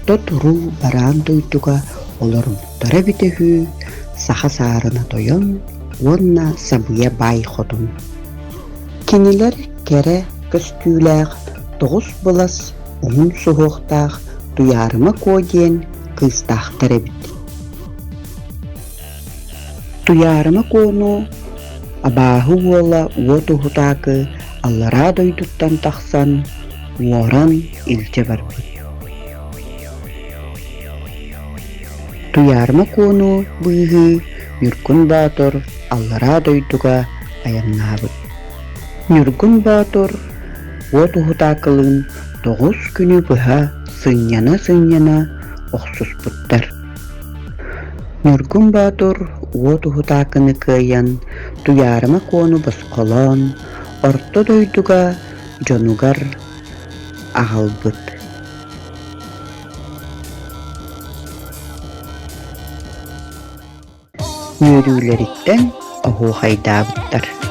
Орто туру бараан дойдуга олорбуттара битэхүү саха саарына тойон уонна сабыя бай ходун. Кинилер кере көстүүлээх тоҕус былас уһун суһуохтаах туйаарыма куодиэн кыыстаахтар эбит. Туйаарыма куону абааһы уола уо туһутаакы аллараа дойдуттан тахсан уоран илдьэ барбыт. Туйаарыма куону быыһы Нүргүн Баатыр аллараа дойдуга аяннаабыт. Нүргүн Баатыр уо туһутаакылын 9 күнү быһа сынньана охсуспуттар. Нүргүн Баатыр уо туһутаакыны кыайан туйаарыма куону босхолоон орто дойдуга дьонугар аҕалбыт. Нүөрүүлэриттэн оһуохайдаабыттар.